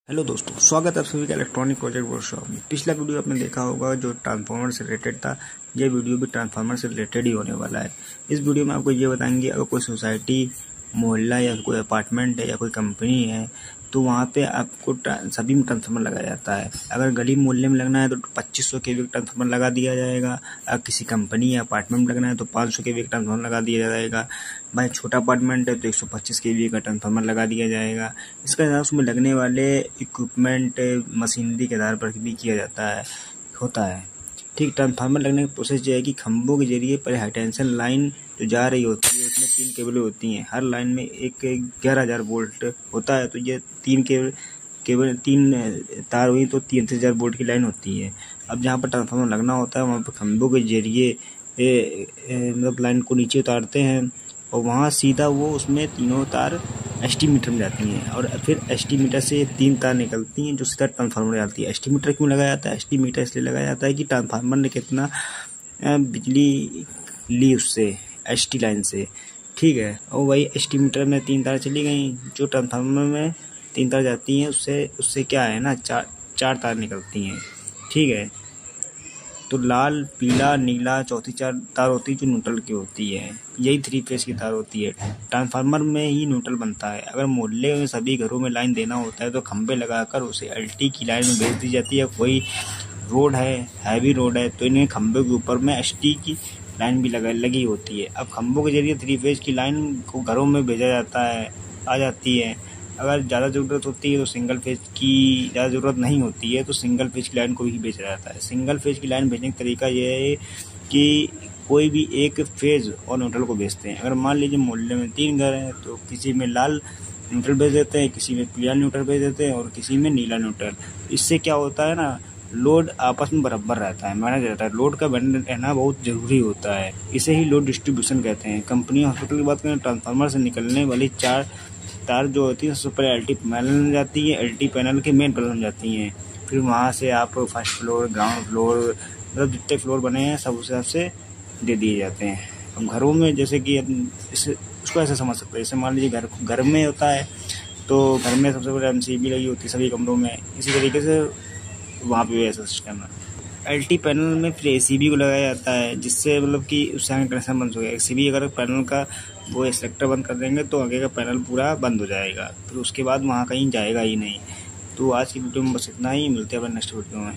Hello दोस्तों, स्वागत है आप सभी का इलेक्ट्रॉनिक प्रोजेक्ट वर्कशॉप में। पिछला वीडियो आपने देखा होगा जो ट्रांसफार्मर से रिलेटेड था। ये वीडियो भी ट्रांसफार्मर से रिलेटेड ही होने वाला है। इस वीडियो में आपको ये बताएंगे, अगर कोई सोसाइटी, मोहल्ला या कोई अपार्टमेंट है या कोई कंपनी है तो वहाँ पे आपको सभी में ट्रांसफार्मर लगाया जाता है। अगर गली मोहल्ले में लगना है तो 2500 के भी ट्रांसफार्मर लगा दिया जाएगा। अगर किसी कंपनी या अपार्टमेंट में लगना है तो 500 के भी ट्रांसफार्मर लगा दिया जाएगा। भाई छोटा अपार्टमेंट है तो 125 के भी का ट्रांसफार्मर लगा दिया जाएगा। इसका हिसाब उसमें लगने वाले इक्विपमेंट, मशीनरी के आधार पर भी किया जाता है, होता है। ठीक, ट्रांसफार्मर लगने की प्रोसेस ये है कि खंभों के जरिए पहले हाई टेंशन लाइन जो जा रही होती है उसमें 3 केबलें होती हैं। हर लाइन में एक 11,000 वोल्ट होता है, तो ये 3 तार हुई तो 3,000 वोल्ट की लाइन होती है। अब जहाँ पर ट्रांसफार्मर लगना होता है वहाँ पर खंभों के जरिए मतलब लाइन को नीचे उतारते हैं और वहाँ सीधा वो उसमें तीनों तार एसटी मीटर में जाती हैं और फिर एसटी मीटर से 3 तार निकलती हैं जो सीधा ट्रांसफार्मर में जाती है। एसटी मीटर क्यों लगाया जाता है? एसटी मीटर इसलिए लगाया जाता है कि ट्रांसफार्मर ने कितना बिजली ली उससे, एसटी लाइन से। ठीक है, और वही एसटी मीटर में 3 तार चली गई, जो ट्रांसफार्मर में 3 तार जाती हैं उससे क्या है ना, चार तार निकलती हैं। ठीक है, तो लाल, पीला, नीला, चौथी 4 तार होती है जो न्यूट्रल की होती है। यही 3 फेज की तार होती है। ट्रांसफार्मर में ही न्यूट्रल बनता है। अगर मोहल्ले में सभी घरों में लाइन देना होता है तो खंबे लगाकर उसे एलटी की लाइन में भेज दी जाती है। कोई रोड है, हैवी रोड है, तो इन्हें खंबे के ऊपर में एसटी की लाइन भी लगी होती है। अब खंभों के जरिए 3 फेज की लाइन को घरों में भेजा जाता है, आ जाती है। अगर ज़्यादा ज़रूरत होती है तो सिंगल फेज की, ज़्यादा ज़रूरत नहीं होती है तो सिंगल फेज की लाइन को भी भेजा जाता है। सिंगल फेज की लाइन भेजने का तरीका यह है कि कोई भी एक फेज और न्यूट्रल को भेजते हैं। अगर मान लीजिए मोहल्ले में 3 घर हैं तो किसी में लाल न्यूट्रल भेज देते हैं, किसी में पीला न्यूट्रल भेज देते हैं और किसी में नीला न्यूट्रल। इससे क्या होता है ना, लोड आपस में बराबर रहता है, मैनेज रहता है। लोड का बैलेंस रहना बहुत ज़रूरी होता है। इसे ही लोड डिस्ट्रीब्यूशन कहते हैं। कंपनी हॉस्पिटल की बात करें, ट्रांसफार्मर से निकलने वाली 4 तार जो होती है सबसे पहले एलटी पैनल में जाती है, एलटी पैनल के मेन पैनल में जाती हैं। फिर वहाँ से आप फर्स्ट फ्लोर, ग्राउंड फ्लोर, मतलब जितने फ्लोर बने हैं सब उस हिसाब से दे दिए जाते हैं। अब घरों में जैसे कि उसको ऐसे समझ सकते हैं, जैसे मान लीजिए घर में होता है तो घर में सबसे पहले एमसीबी लगी होती है सभी कमरों में। इसी तरीके से वहाँ पे भी ऐसा सिस्टम है। एलटी पैनल में फिर एसीबी को लगाया जाता है, जिससे मतलब कि उससे आगे कनेक्शन बंद हो गया। एसीबी अगर पैनल का वो सेलेक्टर बंद कर देंगे तो आगे का पैनल पूरा बंद हो जाएगा, फिर उसके बाद वहाँ कहीं जाएगा ही नहीं। तो आज की वीडियो में बस इतना ही, मिलते हैं अपन नेक्स्ट वीडियो में।